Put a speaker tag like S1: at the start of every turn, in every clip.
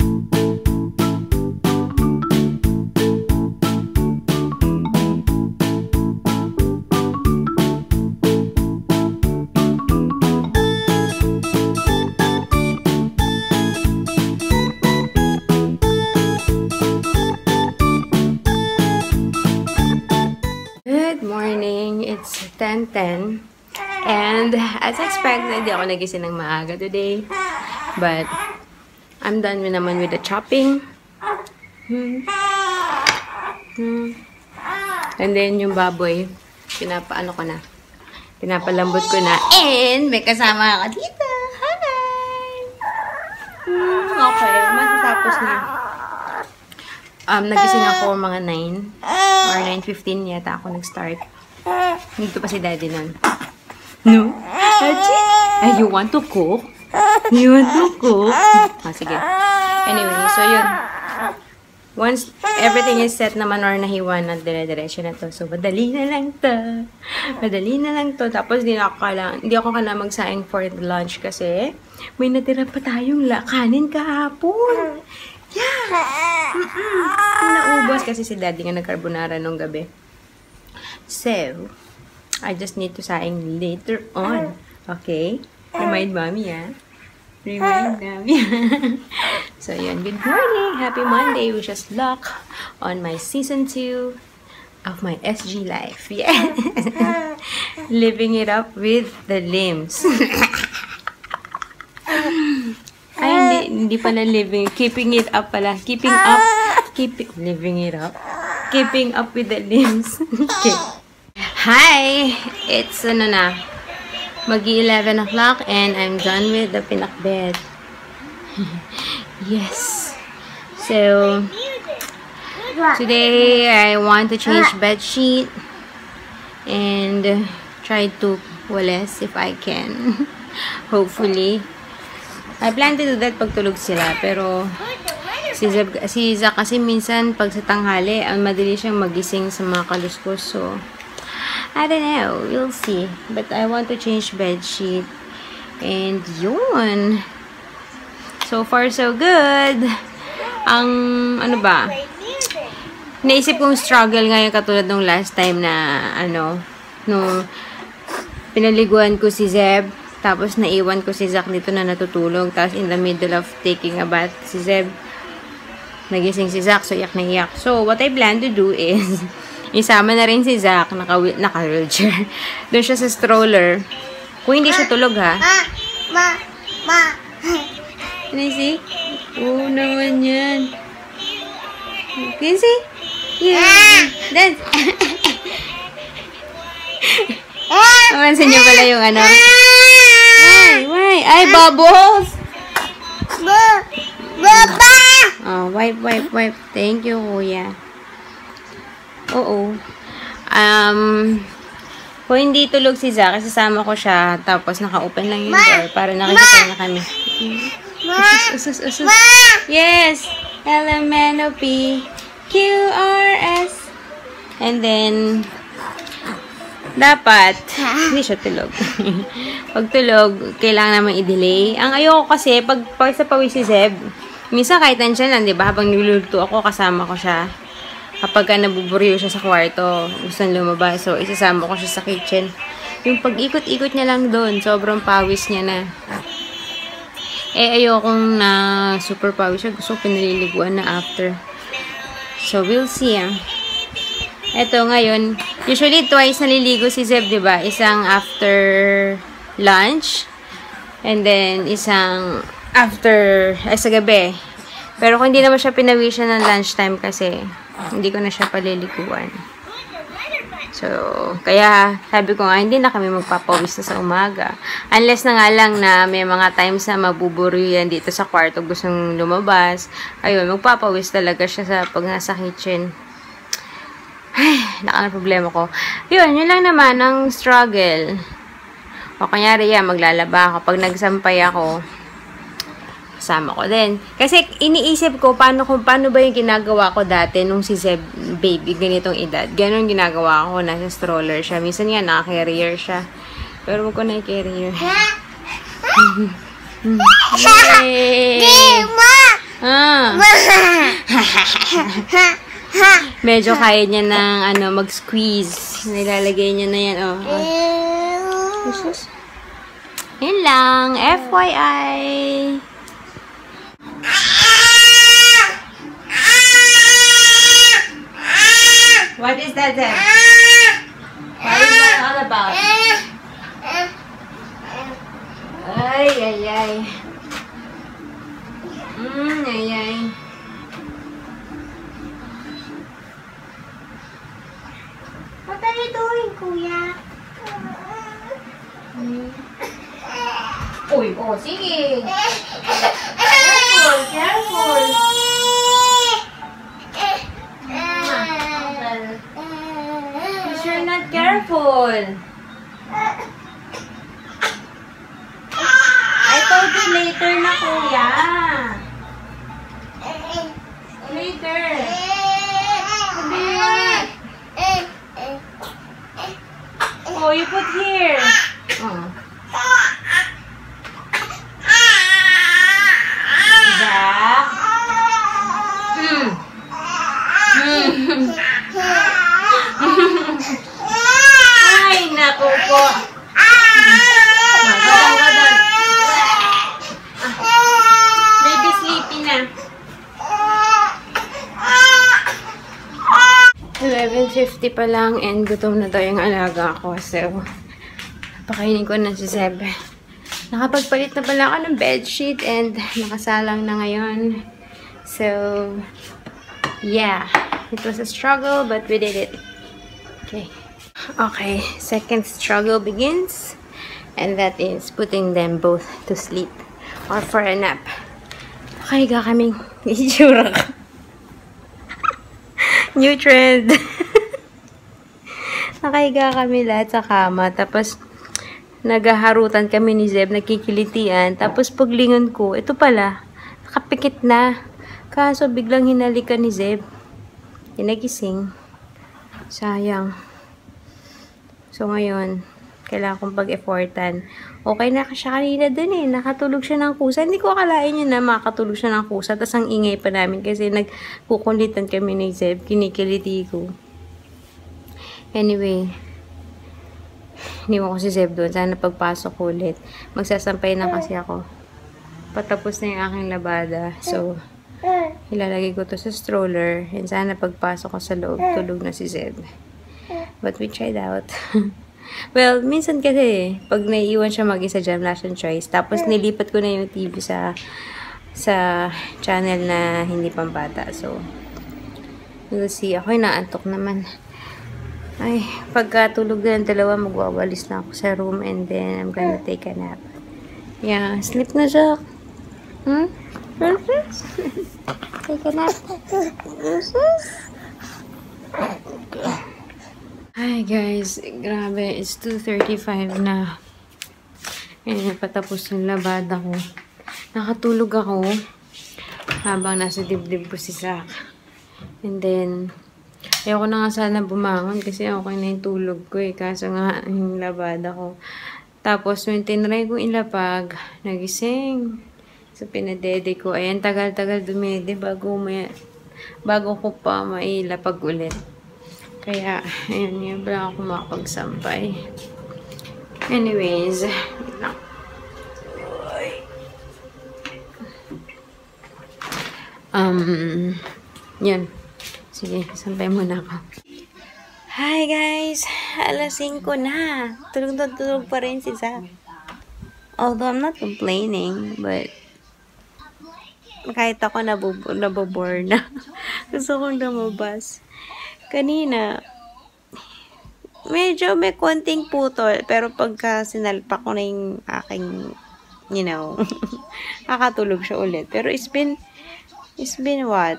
S1: Good morning! It's 10:10 and as expected, di ako nagising ng maaga today. But I'm done naman with the chopping. And then yung baboy, pinapaano ko na. Pinapalambot ko na. And may kasama ako dito. Hi! Okay, matatapos na. Nagising ako mga 9 or 9:15 yata ako nag-start. Dito pa si daddy nun. No? Haji? You want to cook? You want to cook? Sige. Anyway, so yun. Once everything is set naman or nahiwa na, dire-diretso na to. So, madali na lang to. Madali na lang to. Tapos, di ako kailangan magsaing for lunch kasi may natira pa tayong kanin kahapon. Yeah! Naubos kasi si daddy nga nag-carbonara nung gabi. So, I just need to saing later on. Okay? Remind mommy, ah. Remind mommy. So, yun. Good morning! Happy Monday! Wish us luck on my season 2 of my SG life. Yeah! Living it up with the limbs. Ay, hindi pala living. Keeping it up pala. Living it up. Keeping up with the limbs. Okay. Hi! It's, magi 11 o'clock and I'm done with the pinakbed. Yes. So, today I want to change bed sheet and try to walis if I can. Hopefully. I plan to do that pag tulog sila, pero si Zach kasi minsan pag sa tanghali, madali siyang magising sa mga kaluskos. So, I don't know. We'll see. But I want to change bed sheet. And yun. So far, so good. Ang, naisip kong struggle ngayon katulad nung last time na, nung pinaliguan ko si Zeb. Tapos, naiwan ko si Zach dito na natutulog. Tapos, in the middle of taking a bath, si Zeb, nagising si Zach. So, iyak na iyak. So, what I plan to do is, isama na rin si Zach, naka-wheelchair. Doon siya sa stroller. Kung hindi siya tulog, ha? Can you see? Oo naman yan. Can you see? Yeah. Dance. Namansin niyo pala yung Why? Ay, bubbles! Baba! Oh, wipe. Thank you, kuya. Oo. Kung hindi tulog si Zach, sasama ko siya, tapos naka-open lang yung door para nakikita na kami. Usus. Yes! LMNOP QRS. And then, dapat, hindi siya tulog. Pag tulog, kailangan naman i-delay. Ang ayoko kasi, pag sa pawis si Zeb, minsan kahit nandiyan lang, diba? Habang niluluto ako, kasama ko siya. Kapag nabuburiyo siya sa kwarto, gusto nang lumabas. So, isasama ko siya sa kitchen. Yung pag-ikot-ikot niya lang doon, sobrang pawis niya na. Ayokong na super pawis siya. Gusto ko pinaliliguan na after. So, we'll see, Eto, ngayon, usually twice naliligo si Zeb, diba? Isang after lunch, and then isang after, sa gabi. Pero kung hindi naman siya pinawisan ng lunchtime kasi, hindi ko na siya paliliguan. So, kaya sabi ko nga, hindi na kami magpapawis na sa umaga. Unless na nga lang na may mga times na mabuburo yan dito sa kwarto, gustong lumabas. Ayun, magpapawis talaga siya pag nasa kitchen. Ay, naka na problema ko. Yun lang naman ang struggle. O kanyari yan, maglalaba ako. Pag nagsampay ako, kasama ko din. Kasi iniisip ko, paano ba yung ginagawa ko dati nung si Zeb baby, ganitong edad. Ganon ginagawa ko, nasa stroller siya. Minsan nga, naka-carrier siya. Pero wag ko na i-carrier. Yay! Medyo kaya niya ng mag-squeeze. Nilalagay niya na yan, oh. Yan lang. FYI. What is that then? What is that all about? Ay, ay, ay. Ay, ay. What are you doing, Kuya? Uy, oh, sige. Careful, careful. Because you're not careful. I told you later na, Kuya. Later. Oh, you put here. Oh. Zach. Ay, naku po. Baby sleepy na. 11:50 pa lang and gutom na daw yung alaga ko. So, pakainin ko na si Zeb. Nakapagpalit na pala ako ng bedsheet and nakasalang na ngayon. So, yeah. It was a struggle but we did it. Okay. Okay. Second struggle begins. And that is putting them both to sleep or for a nap. Nakahiga kaming itsura ko. New trend. Nakahiga kami lahat sa kama. Tapos, naghaharutan kami ni Zeb, nagkikilitian. Tapos, paglingon ko, ito pala, nakapikit na. Kaso, biglang hinalikan ni Zeb. Nagising. Sayang. So, ngayon, kailangan kong pag-effortan. Okay na siya kanina dun eh. Nakatulog siya ng kusa. Hindi ko akalain niya na makatulog siya ng kusa. Tapos ang ingay pa namin kasi nagkukulitan kami ni Zeb. Kinikiliti ko. Anyway, iniwan ko si Zeb doon. Sana pagpasok ulit. Magsasampay na kasi ako. Patapos na yung aking labada. So, ilalagay ko to sa stroller. And sana pagpasok ko sa loob, tulog na si Zeb. But we tried out. Well, minsan kasi, pag naiiwan siya mag-isa dyan, wala siyang choice. Tapos, nilipat ko na yung TV sa channel na hindi pambata. So, we'll see. Ako'y naantok naman. Ay, pagkatulog na ng dalawa, magwawalis na ako sa room and then I'm gonna take a nap. Yeah, sleep na siya. Take a nap. Hi guys, grabe, it's 2:35 na. Ayan, patapos yung labada ko. Nakatulog ako habang nasa dibdib ko si Zach. And then, ayoko na nga sana bumangon kasi okay na yung tulog ko eh. Kaso nga, yung labada ko. Tapos, yung tinry ko ilapag, nagising. So, pinadede ko. Ayan, tagal-tagal dumede bago ko pa mailapag ulit. Kaya, ayan, yun pala ako makapagsampay. Anyways, yun. Sige, sampay muna ako. Hi guys! Alas 5 na. Tulog pa rin si Zach. Although I'm not complaining, but kahit ako nabobore na. Gusto kong lumabas. Kanina, medyo may konting putol, pero pagka sinalpak ko na yung aking, you know, nakatulog siya ulit. Pero it's been what?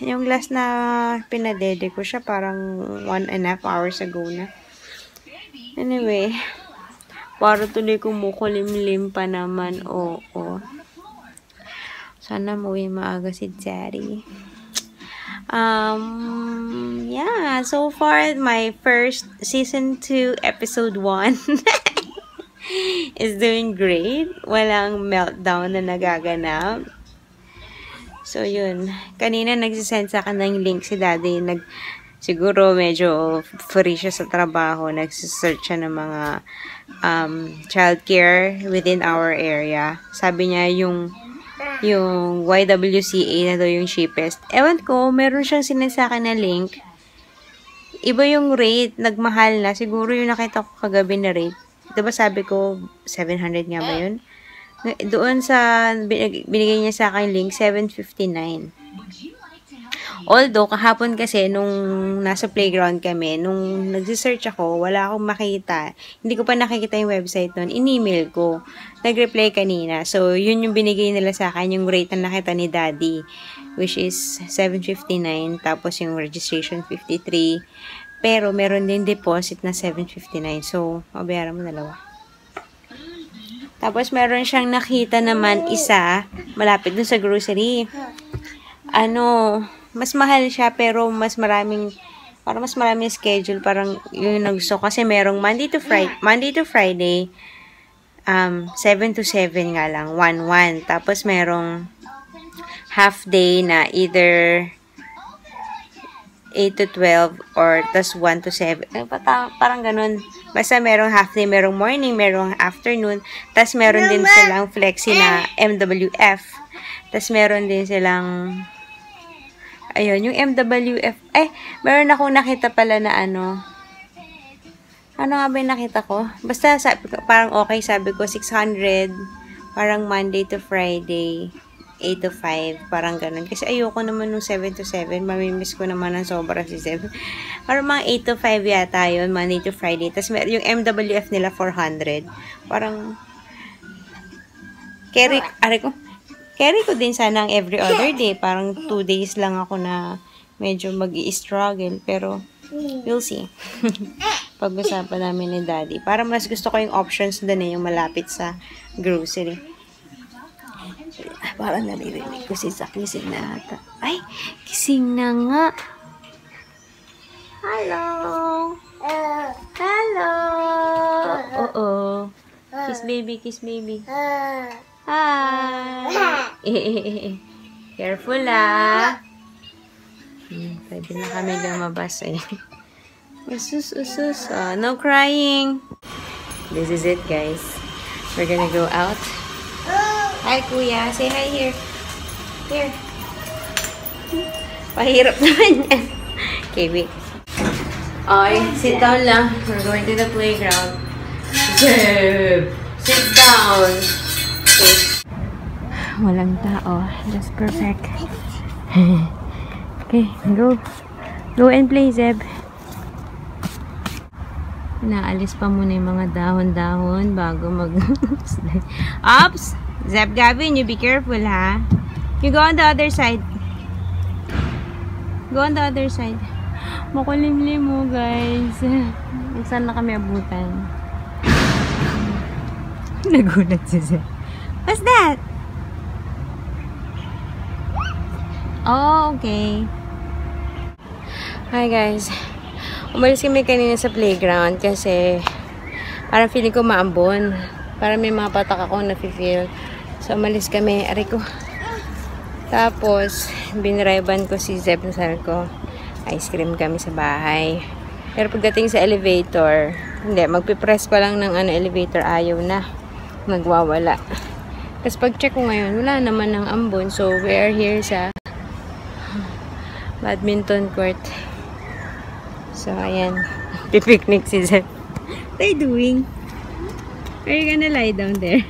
S1: Yung last na pinadede ko siya, parang 1.5 hours ago na. Anyway, para tuloy kumukulimlim pa naman, oo. Sana muwi maaga si Daddy. Yeah, so far, my first season 2, episode 1 is doing great. Walang meltdown na nagaganap. So, yun. Kanina nagsisend sa akin ng link si daddy. Siguro medyo free siya sa trabaho. Nagsisearch siya ng mga childcare within our area. Sabi niya yung YWCA na daw yung cheapest. Ewan ko, meron siyang sinend sa akin na link. Iba yung rate, nagmahal na. Siguro yung nakita ko kagabi na rate. Diba sabi ko, 700 nga ba yun? Doon sa, binigay niya sa akin link, 759. Although, kahapon kasi, nung nasa playground kami, nung nagsisearch ako, wala akong makita. Hindi ko pa nakikita yung website nun. In-email ko. Nag-reply kanina. So, yun yung binigay nila sa akin, yung rate na nakita ni daddy, which is 759. Tapos, yung registration, 53. Pero, meron din deposit na 759. So, mabayaran mo dalawa. Tapos, meron siyang nakita naman isa, malapit dun sa grocery. Mas mahal siya, pero mas maraming schedule. Parang yung nagso. Kasi merong Monday to Friday, 7 to 7 nga lang, 1-1. Tapos, merong half day na either 8 to 12 or tas 1 to 7. Parang ganun. Basta merong half day, merong morning, merong afternoon. Tas meron din silang flexi na MWF. Tas meron din silang ayun, yung MWF. Meron akong nakita pala na ano nga ba yung nakita ko? Basta parang okay, sabi ko 600. Parang Monday to Friday. 8 to 5, parang ganun. Kasi ayoko naman nung 7 to 7. Mamimiss ko naman ng sobra si 7. Parang mga 8 to 5 yata yun, Monday to Friday. Tapos yung MWF nila, 400. Parang, carry ko din sana ang every other day. Parang 2 days lang ako na medyo mag-i-struggle. Pero, we'll see. Pag-usapan namin ni daddy. Para mas gusto ko yung options doon yung malapit sa grocery. Parang naririnig ko si Zach gising na ata. Ay, gising na nga. Hello. Hello. Oo. Kiss baby, kiss baby. Hi. Careful pwede na kami lumabas Usus. No crying. This is it, guys. We're gonna go out. Hi, kuya. Say hi here. Here. Pahirap naman yan. Okay, wait. Okay, sit down lang. We're going to the playground. Sit down. Okay. Walang tao. That's perfect. Okay, go. Go and play, Zeb. Naalis pa muna yung mga dahon-dahon bago mag-slide. Ops! Zeb, Gavin, you be careful, ha? You go on the other side. Go on the other side. Makulimlim mo, guys. Saan na kami abutan? Nagulat si Zeb. What's that? Oh, okay. Hi, guys. Umalis kami kanina sa playground kasi parang feeling ko maambon. Parang may mga patak ako na-feel. So, umalis kami. Aray ko. Tapos, binriban ko si Zeb na sabi ko, ice cream kami sa bahay. Pero pagdating sa elevator, hindi, magpipress pa lang ng elevator, ayaw na. Nagwawala. Tapos pag-check ko ngayon, wala naman ng ambon. So, we are here sa badminton court. So, ayan. Pipiknik si Zeb. What are you doing? Are you gonna lie down there?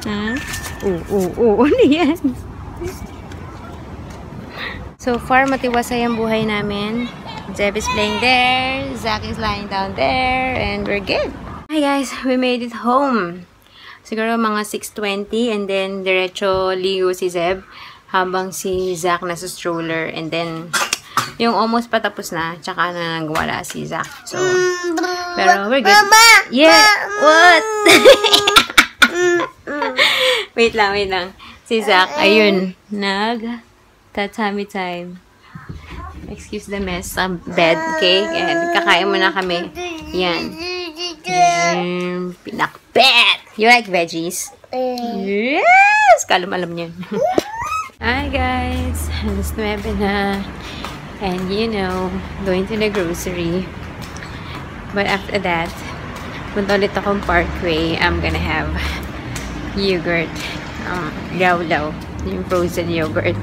S1: Ha? Ano yan? So far, matiwasay ang buhay namin. Zeb is playing there. Zach is lying down there. And we're good. Hi guys, we made it home. Siguro mga 6:20 and then diretso ligo si Zeb habang si Zach nasa stroller. And then, yung almost patapos na, tsaka na nagwala si Zach. So, pero we're good. Yeah! What? Wait lang. Si Zach, ayun, nag-tatami time. Excuse the mess sa bed, okay? And kakain muna kami. Yan. Pinakbet! You like veggies? Yes! Kalam-alam niyan. Hi guys! Alas 9 na. And you know, going to the grocery. But after that, punta ulit akong Parkway. I'm gonna have yogurt. Lau-lau. Yung frozen yogurt.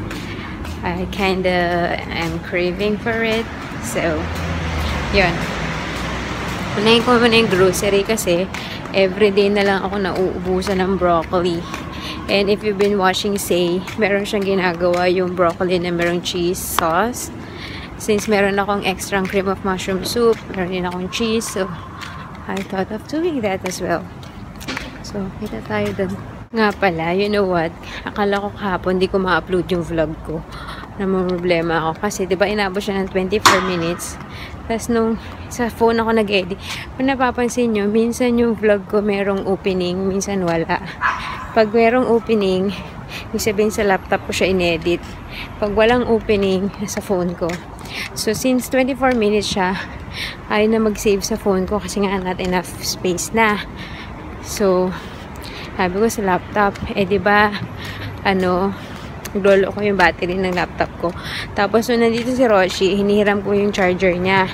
S1: I kinda am craving for it. So, yun. Punahin ko muna yung grocery kasi everyday na lang ako nauubusan ng broccoli. And if you've been watching Say, meron siyang ginagawa yung broccoli na merong cheese sauce. Since meron akong extra cream of mushroom soup, meron din akong cheese, so I thought of doing that as well. So, kita tayo dun. Nga pala, you know what? Akala ko kahapon di ko ma-upload yung vlog ko. Problema ako kasi, di ba inabot siya ng 24 minutes. Tapos nung sa phone ako nag-edit, kung napapansin nyo, minsan yung vlog ko merong opening, minsan wala. Pag merong opening, ibig sabihin sa laptop ko siya inedit. Pag walang opening, sa phone ko. So, since 24 minutes siya, ayaw na mag-save sa phone ko kasi nga not enough space na. So, sabi ko sa laptop, diba, naglolo ko yung battery ng laptop ko. Tapos, nung nandito si Roshi, hinihiram ko yung charger niya.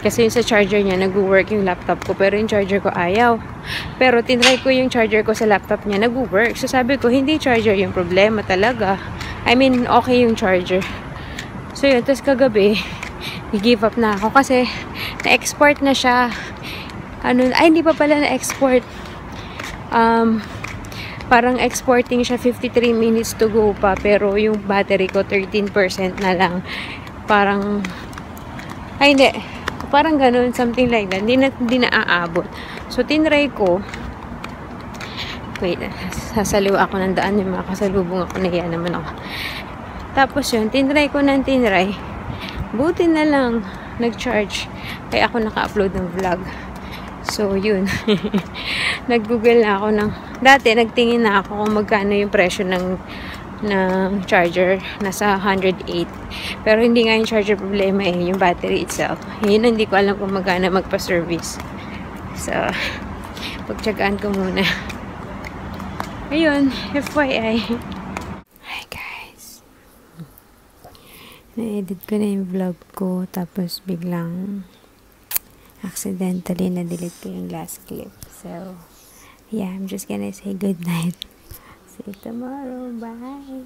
S1: Kasi yung sa charger niya, nag-work yung laptop ko. Pero yung charger ko ayaw. Pero tinry ko yung charger ko sa laptop niya, nag-work. So sabi ko, hindi charger yung problema talaga. I mean, okay yung charger. So yun, tapos kagabi, i-give up na ako. Kasi, na-export na siya. Hindi pa pala na-export. Parang exporting siya 53 minutes to go pa. Pero yung battery ko, 13% na lang. Parang, hindi. Parang ganun, something like that. Hindi na aabot. So, tinry ko. Wait, sasaliwa ako ng daan. Yung mga kasalubong ako. Nahiya naman ako. Tapos yun, tinry ko ng tinry. Buti na lang nag-charge. Kaya ako naka-upload ng vlog. So, yun. Nag-google na ako ng... Dati, nagtingin na ako kung magkano yung presyo ng charger. Nasa 108. Pero hindi nga yung charger problema yung battery itself. Yun, hindi ko alam kung magkano magpa-service. So, pagtsagaan ko muna. Ayun, FYI. Hi guys. Na-edit ko na yung vlog ko. Tapos biglang accidentally na-delete ko yung last clip. So, yeah, I'm just gonna say good night. See you tomorrow. Bye.